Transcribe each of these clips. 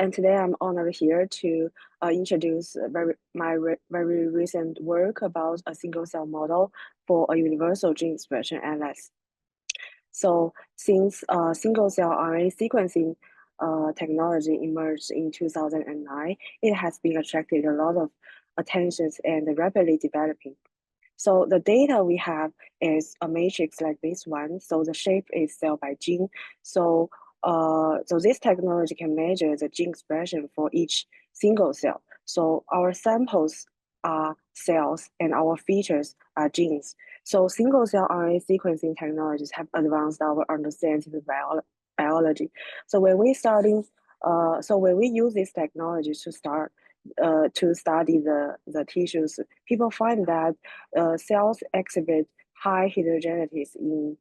And today I'm honored here to introduce my very recent work about a single cell model for a universal gene expression atlas. So since single cell RNA sequencing technology emerged in 2009, it has been attracted a lot of attention and rapidly developing. So the data we have is a matrix like this one. So the shape is cell by gene. So this technology can measure the gene expression for each single cell. So our samples are cells and our features are genes. So single cell RNA sequencing technologies have advanced our understanding of biology. So when we use this technology to study the tissues, people find that cells exhibit high heterogeneities in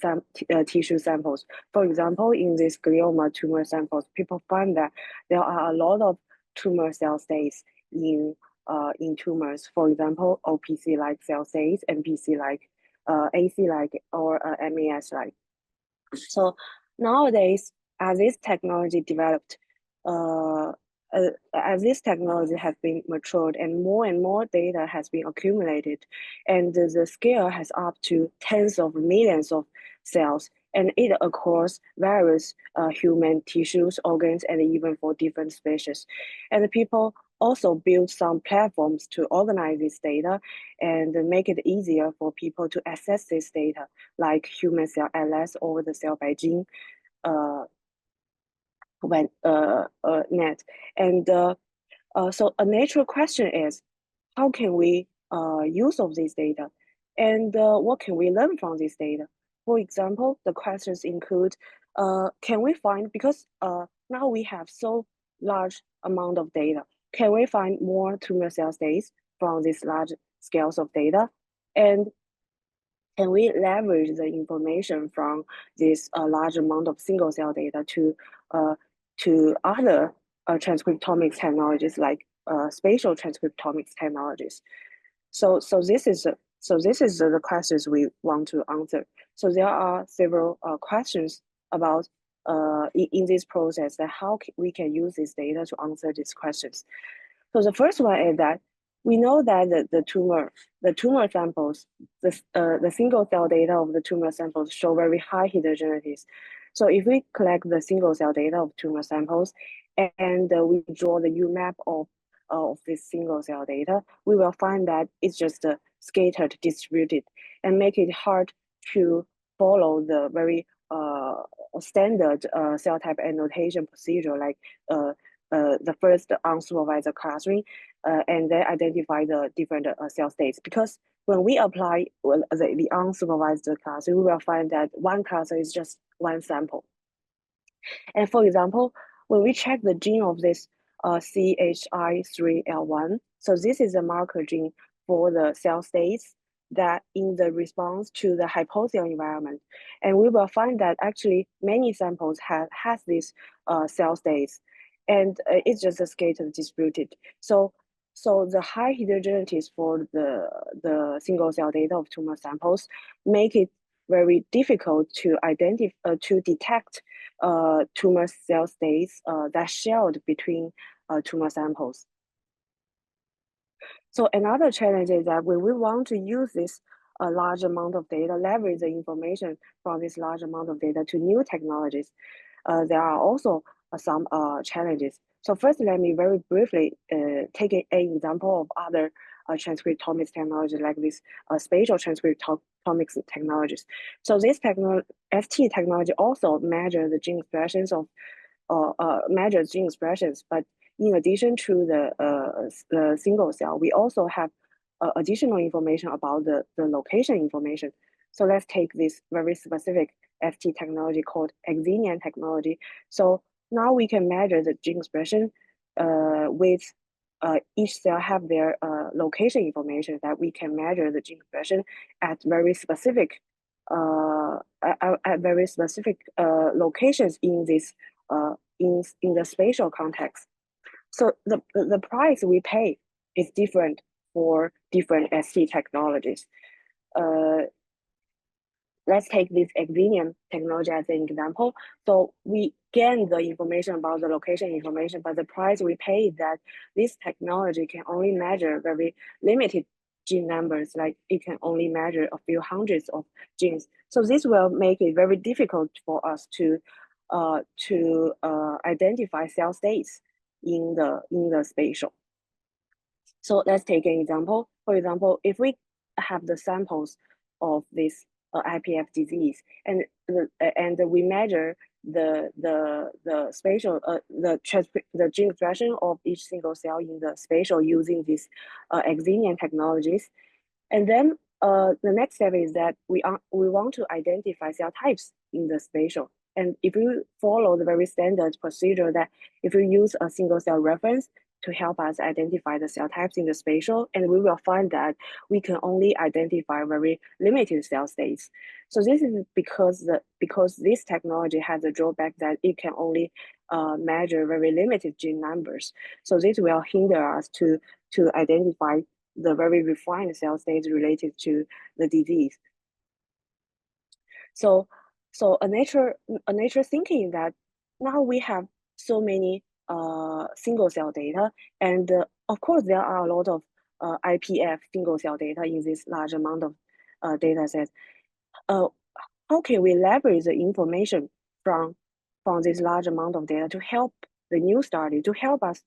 some tissue samples. For example, in this glioma tumor samples, people find that there are a lot of tumor cell states in tumors. For example, OPC-like cell states, MPC-like, AC-like, or MAS-like. So nowadays, as this technology developed, as this technology has been matured and more data has been accumulated, and the scale has up to tens of millions of cells, and it across various human tissues, organs, and even for different species. And people also build some platforms to organize this data and make it easier for people to access this data, like human cell atlas or the cell by gene net. And so a natural question is, how can we use of this data? And what can we learn from this data? For example, the questions include, can we find, because now we have so large amount of data, can we find more tumor cell states from these large scales of data? And can we leverage the information from this large amount of single cell data to other transcriptomics technologies like spatial transcriptomics technologies? So this is the questions we want to answer. So there are several questions about in this process that how we can use this data to answer these questions. So the first one is that we know that the tumor samples, the single cell data of the tumor samples show very high heterogeneities. So if we collect the single cell data of tumor samples and we draw the UMAP of this single cell data, we will find that it's just scattered, distributed, and make it hard to follow the very standard cell type annotation procedure, like the first unsupervised clustering, and then identify the different cell states. Because when we apply the unsupervised clustering, we will find that one cluster is just one sample. And for example, when we check the gene of this CHI3L1, so this is a marker gene for the cell states that in the response to the hypoxial environment. And we will find that actually many samples has these cell states, and it's just a scattered distributed. So the high heterogeneities for the single cell data of tumor samples make it very difficult to identify to detect tumor cell states that shared between tumor samples. So another challenge is that when we want to use this large amount of data, leverage the information from this large amount of data to new technologies, there are also some challenges. So first, let me very briefly take an example of other transcriptomics technology like this spatial transcriptomics technologies. So this ST technology also measures the gene expressions of measures gene expressions, but in addition to the single cell, we also have additional information about the location information. So let's take this very specific FT technology called Xenium technology. So now we can measure the gene expression with each cell have their location information that we can measure the gene expression at very specific locations in this in the spatial context. So the price we pay is different for different ST technologies. Let's take this Xenium technology as an example. So we gain the information about the location information, but the price we pay is that this technology can only measure very limited gene numbers, like it can only measure a few hundreds of genes. So this will make it very difficult for us to identify cell states in the spatial. So let's take an example. For example, if we have the samples of this IPF disease, and we measure the spatial the gene expression of each single cell in the spatial using these Xenium technologies, and then the next step is that we want to identify cell types in the spatial. And if you follow the very standard procedure that if you use a single cell reference to help us identify the cell types in the spatial, and we will find that we can only identify very limited cell states. So this is because this technology has a drawback that it can only measure very limited gene numbers. So this will hinder us to identify the very refined cell states related to the disease. So a nature thinking that now we have so many single cell data, and of course there are a lot of IPF single cell data in this large amount of data sets. How can we leverage the information from this large amount of data to help the new study, to help us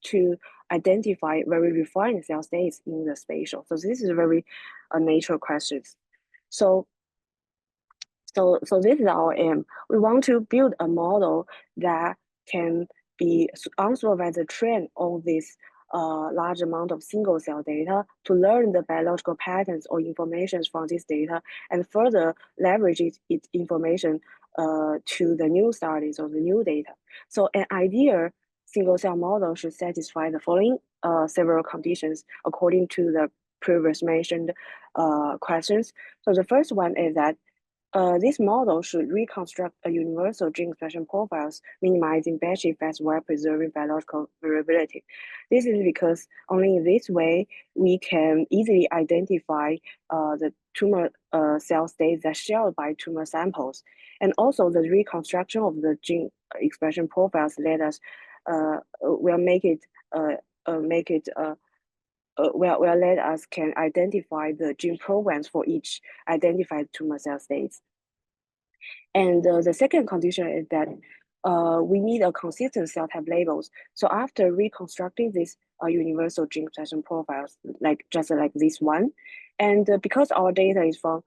to identify very refined cell states in the spatial? So this is a very natural questions. So this is our aim. We want to build a model that can be unsupervised the trend on this large amount of single cell data to learn the biological patterns or information from this data and further leverage its information to the new studies or the new data. So an ideal single cell model should satisfy the following several conditions according to the previous mentioned questions. So the first one is that this model should reconstruct a universal gene expression profiles, minimizing batch effects while preserving biological variability. This is because only in this way we can easily identify the tumor cell states that shared by tumor samples, and also the reconstruction of the gene expression profiles will let us can identify the gene programs for each identified tumor cell states. And the second condition is that we need a consistent cell type labels. So after reconstructing these universal gene expression profiles, just like this one, and because our data is from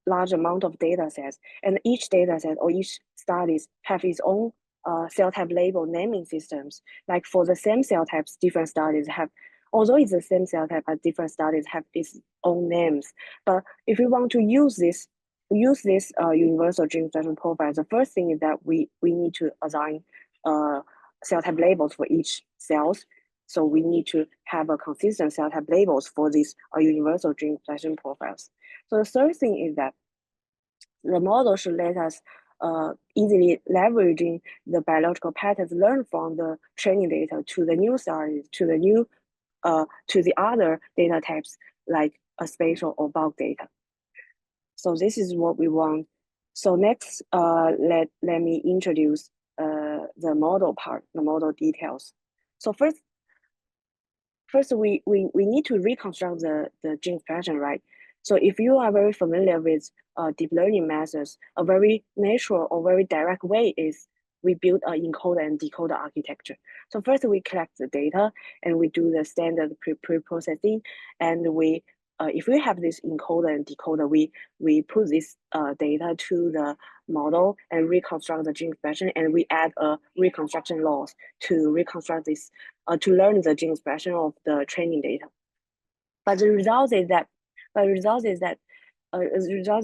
large amount of data sets, and each data set or each studies have its own cell type label naming systems. Like for the same cell types, different studies have, although it's the same cell type, but different studies have its own names. But if we want to use this universal gene expression profile, the first thing is that we need to assign cell type labels for each cells. So we need to have a consistent cell type labels for these universal gene expression profiles. So the third thing is that the model should let us easily leveraging the biological patterns learned from the training data to the new studies, to the other data types like a spatial or bulk data. So this is what we want. So next, let me introduce the model part, the model details. So first we need to reconstruct the gene expression, right? So if you are very familiar with deep learning methods, a very natural or very direct way is we build an encoder and decoder architecture. So first we collect the data and we do the standard pre-processing, and we if we have this encoder and decoder, we put this data to the model and reconstruct the gene expression, and we add a reconstruction loss to reconstruct this to learn the gene expression of the training data. But the result is that the result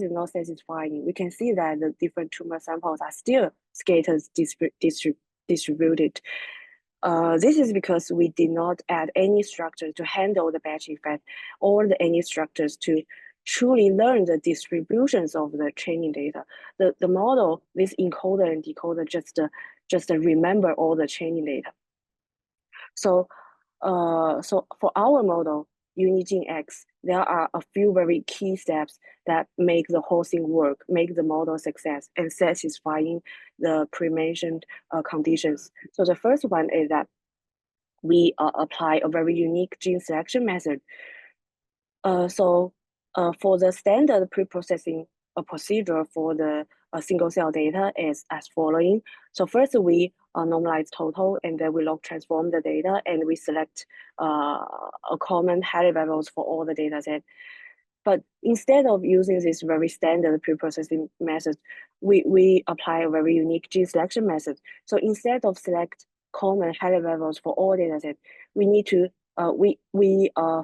is not satisfying. We can see that the different tumor samples are still scattered distributed. This is because we did not add any structure to handle the batch effect or any structures to truly learn the distributions of the training data. The model, this encoder and decoder just remember all the training data. So for our model, UniGeneX, there are a few very key steps that make the whole thing work, make the model success and satisfying the pre-mentioned conditions. So the first one is that we apply a very unique gene selection method. For the standard pre-processing procedure for the single cell data is as following. So first we normalize total, and then we log transform the data, and we select a common highly levels for all the data set. But instead of using this very standard pre-processing method, we apply a very unique gene selection method. So instead of select common highly levels for all data set, we need to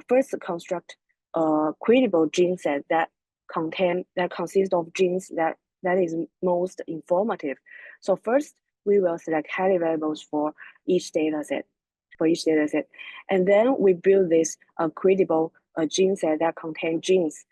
first construct a credible gene set that consists of genes that is most informative. So first, we will select highly levels for each data set, and then we build this credible gene set that contain genes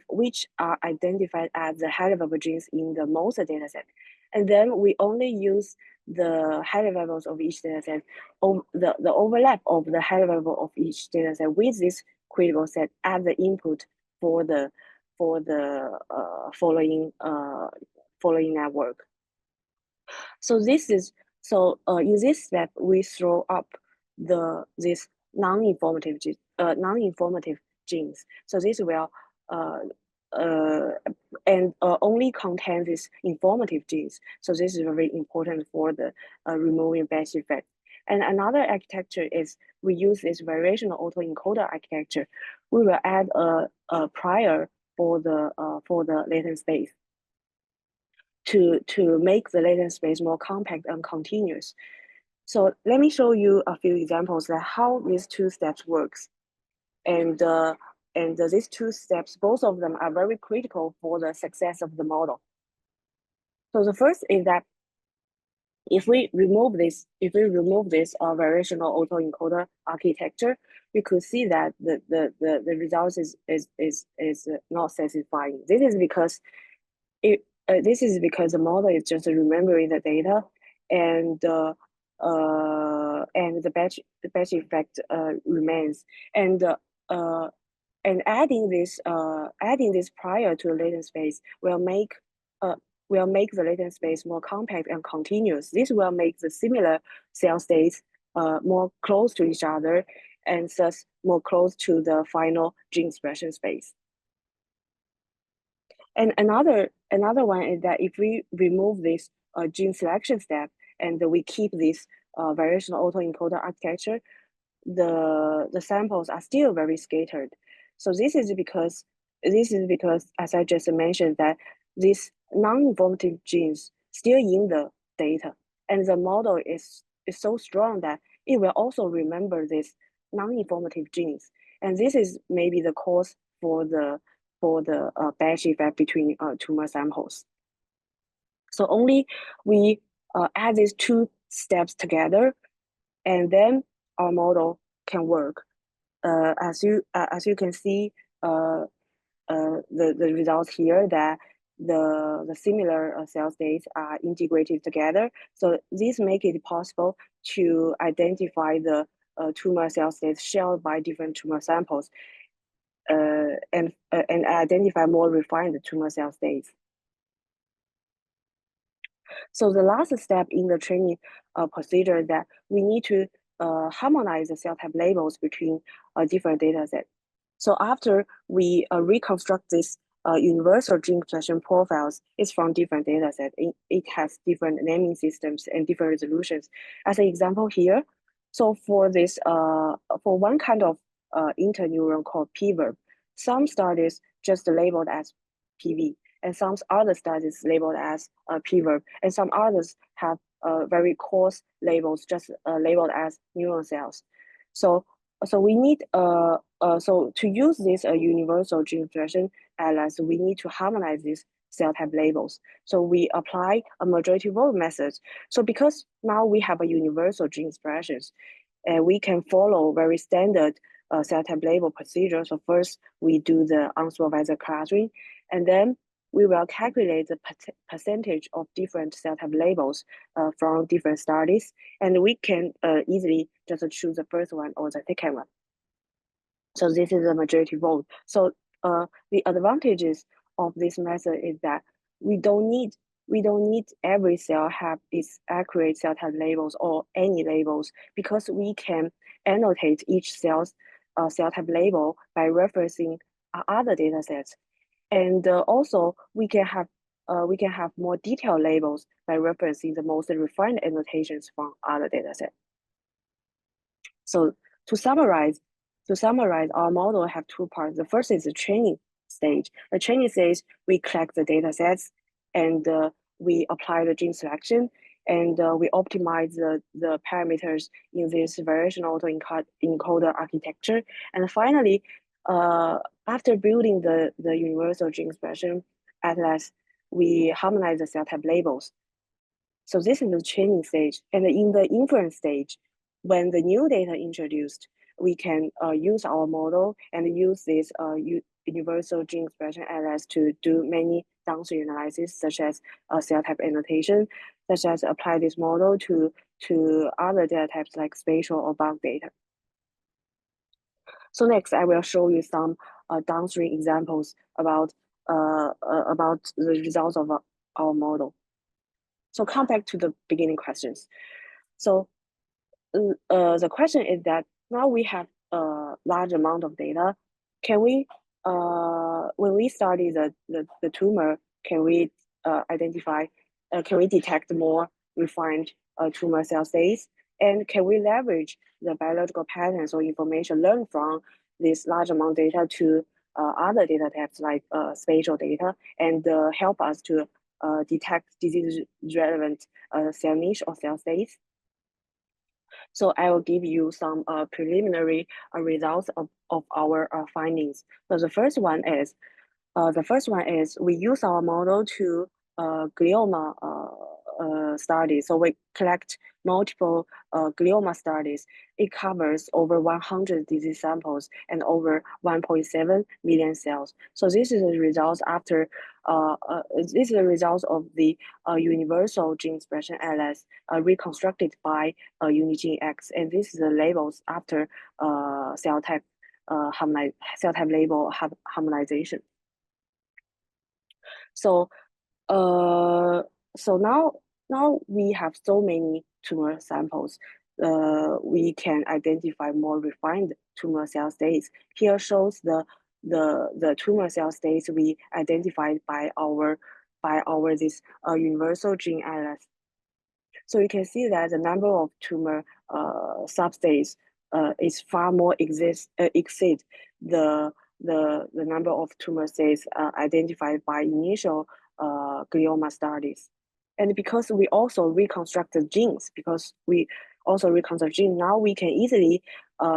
which are identified as the high level genes in the most data set. And then we only use the high levels of each data set, the overlap of the high level of each data set with this credible set as the input for the following network. So in this step, we throw up this non-informative genes. So this will only contain these informative genes. So this is very important for the removing batch effect. And another architecture is we use this variational autoencoder architecture. We will add a prior for the latent space to make the latent space more compact and continuous. So let me show you a few examples of how these two steps works. And these two steps, both of them are very critical for the success of the model. So the first is that if we remove this variational autoencoder architecture, we could see that the results is not satisfying. This is because the model is just remembering the data, and the batch effect remains, and adding this prior to the latent space will make the latent space more compact and continuous. This will make the similar cell states more close to each other, and thus more close to the final gene expression space. And another one is that if we remove this gene selection step and we keep this variational autoencoder architecture, the samples are still very scattered. So this is because, as I just mentioned, that these non-informative genes still in the data, and the model is so strong that it will also remember these non-informative genes, and this is maybe the cause for the batch effect between tumor samples. So only we add these two steps together, and then our model can work. As you can see, the results here, that the similar cell states are integrated together. So this make it possible to identify the tumor cell states shared by different tumor samples, and identify more refined tumor cell states. So the last step in the training procedure is that we need to harmonize the cell type labels between different data sets. So after we reconstruct this universal gene expression profiles, it's from different data sets. It has different naming systems and different resolutions. As an example here, so for this, for one kind of interneuron called PVERB, some studies just labeled as PV, and some other studies labeled as PVERB, and some others have very coarse labels, just labeled as neuron cells. So we need so to use this universal gene expression atlas, we need to harmonize these cell type labels. So we apply a majority vote method. So because now we have a universal gene expressions, and we can follow very standard cell type label procedure. So first we do the unsupervised clustering, and then we will calculate the percentage of different cell type labels from different studies, and we can easily just choose the first one or the second one. So this is the majority vote. So the advantages of this method is that we don't need every cell have its accurate cell type labels or any labels, because we can annotate each cell's cell type label by referencing other data sets. And also we can have more detailed labels by referencing the most refined annotations from other data sets. So to summarize, our model have two parts. The first is the training stage. The training stage, we collect the data sets and we apply the gene selection, and we optimize the parameters in this variation autoencoder architecture. And finally, after building the universal gene expression atlas, we harmonize the cell type labels. So this is the training stage. And in the inference stage, when the new data introduced, we can use our model and use this universal gene expression atlas to do many downstream analysis, such as cell type annotation, such as apply this model to other data types like spatial or bulk data. So next, I will show you some downstream examples about the results of our model. So come back to the beginning questions. So the question is that now we have a large amount of data. Can we, when we study the tumor, can we identify, can we detect more refined tumor cell states? And can we leverage the biological patterns or information learned from this large amount of data to other data types like spatial data, and help us to detect disease-relevant cell niche or cell states? So I will give you some preliminary results of our findings. So the first one is we use our model to glioma studies. So we collect multiple glioma studies. It covers over 100 disease samples and over 1.7 million cells. So this is the results after this is the results of the universal gene expression atlas reconstructed by UniGeneX, and this is the labels after cell type label harmonization. So so now we have so many tumor samples. We can identify more refined tumor cell states. Here shows the tumor cell states we identified by our this universal gene atlas. So you can see that the number of tumor substates is far more exceed the number of tumor states identified by initial glioma studies. And because we also reconstructed genes, now we can easily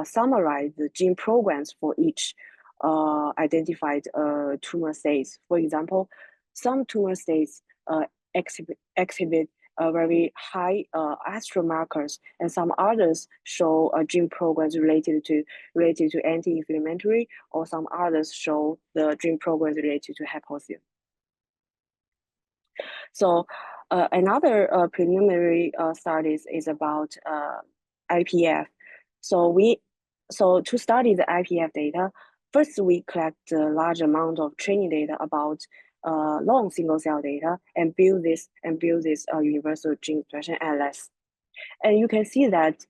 summarize the gene programs for each identified tumor states. For example, some tumor states exhibit very high astral markers, and some others show gene programs related to anti-inflammatory, or some others show the gene programs related to hypoxia. So another preliminary studies is about IPF. So to study the IPF data, first we collect a large amount of training data about long single cell data and build this universal gene expression atlas. And you can see that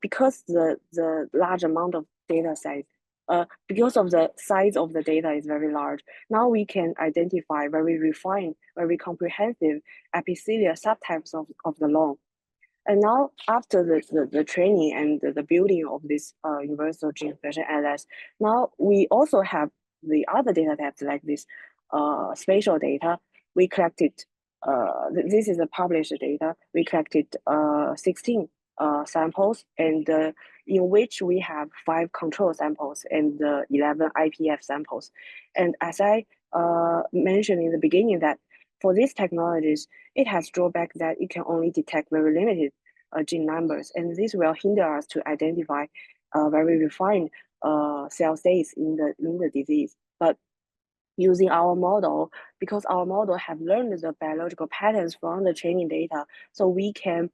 because the large amount of data size, because of the size of the data is very large, now we can identify very refined, very comprehensive epithelial subtypes of the lung. And now, after the training and the building of this universal gene expression atlas, now we also have the other data types like this spatial data. We collected, this is the published data. We collected 16 samples, and in which we have 5 control samples and 11 IPF samples. And as I mentioned in the beginning, that for these technologies, it has drawback that it can only detect very limited gene numbers, and this will hinder us to identify very refined cell states in the disease. But using our model, because our model have learned the biological patterns from the training data, so we can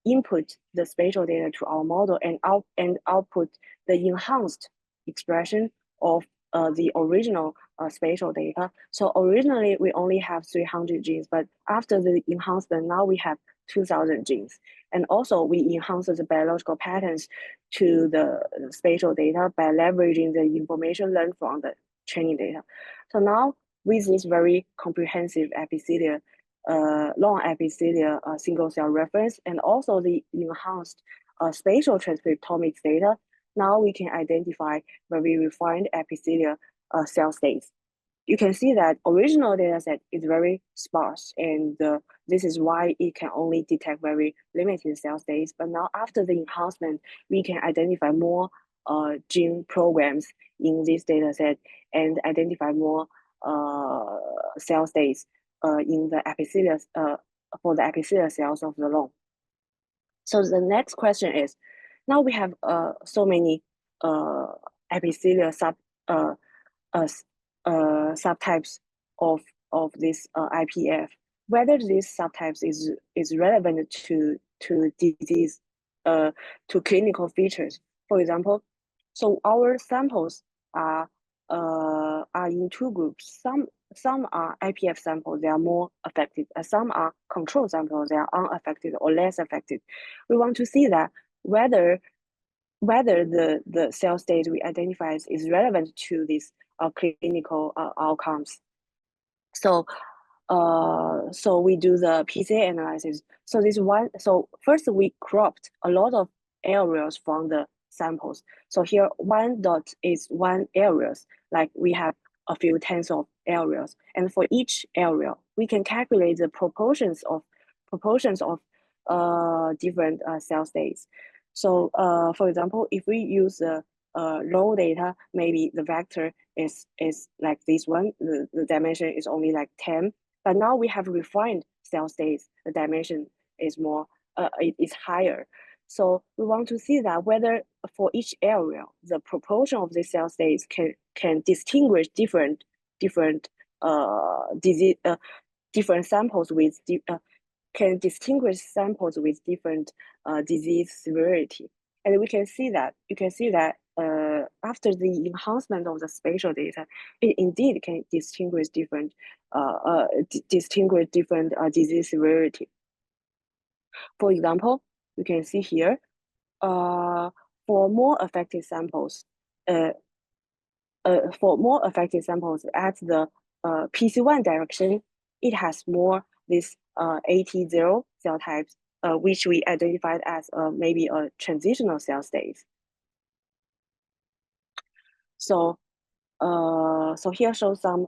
input the spatial data to our model and output the enhanced expression of the original spatial data. So originally we only have 300 genes, but after the enhancement, now we have 2,000 genes. And also we enhance the biological patterns to the spatial data by leveraging the information learned from the training data. So now with this very comprehensive epithelial, long epithelial single cell reference, and also the enhanced spatial transcriptomics data, now we can identify very refined epithelial cell states. You can see that original data set is very sparse, and this is why it can only detect very limited cell states. But now after the enhancement, we can identify more gene programs in this data set and identify more cell states in the epithelial for the epithelial cells of the lung. So the next question is, now we have so many epithelial subtypes of this IPF. Whether these subtypes is relevant to disease, to clinical features. For example, so our samples are in two groups. Some are IPF samples, they are more affected. Some are control samples, they are unaffected or less affected. We want to see that whether the cell state we identify is relevant to these clinical outcomes. So we do the PCA analysis. So first we cropped a lot of areas from the samples. So here one dot is one areas, like we have a few tens of areas. And for each area, we can calculate the proportions of different cell states. So for example, if we use the raw data, maybe the vector is like this one, the dimension is only like 10. But now we have refined cell states, the dimension is more, is higher. So we want to see that whether for each area, the proportion of the cell states can distinguish different disease, different samples with can distinguish samples with different disease severity. And we can see that, after the enhancement of the spatial data, it indeed can distinguish different disease severity. For example, you can see here, for more affected samples, at the PC1 direction, it has more this AT0 cell types, which we identified as maybe a transitional cell state. So here shows some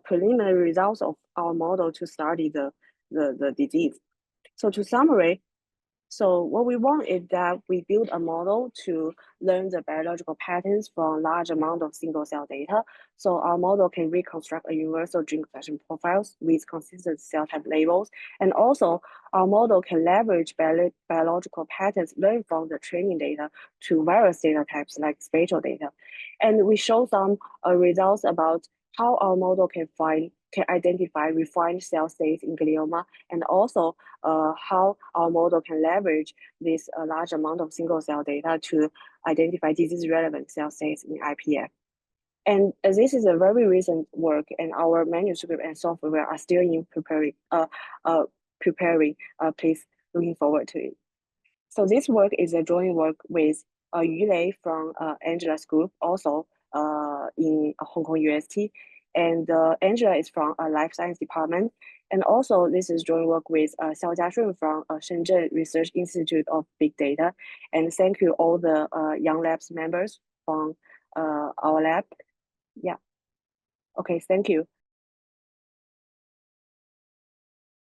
preliminary results of our model to study the disease. So to summarize, so what we want is that we build a model to learn the biological patterns from large amount of single cell data. So our model can reconstruct a universal gene expression profiles with consistent cell type labels. And also our model can leverage biological patterns learned from the training data to various data types like spatial data. And we show some results about how our model can identify refined cell states in glioma, and also how our model can leverage this large amount of single cell data to identify disease-relevant cell states in IPF. And this is a very recent work, and our manuscript and software are still in preparing. Please looking forward to it. So this work is a joint work with Yu from Angela's group, also in Hong Kong UST. And Angela is from a life science department. And also this is joint work with Xiao Jiashun from Shenzhen Research Institute of Big Data. And thank you all the Young Labs members from our lab. Yeah. Okay, thank you.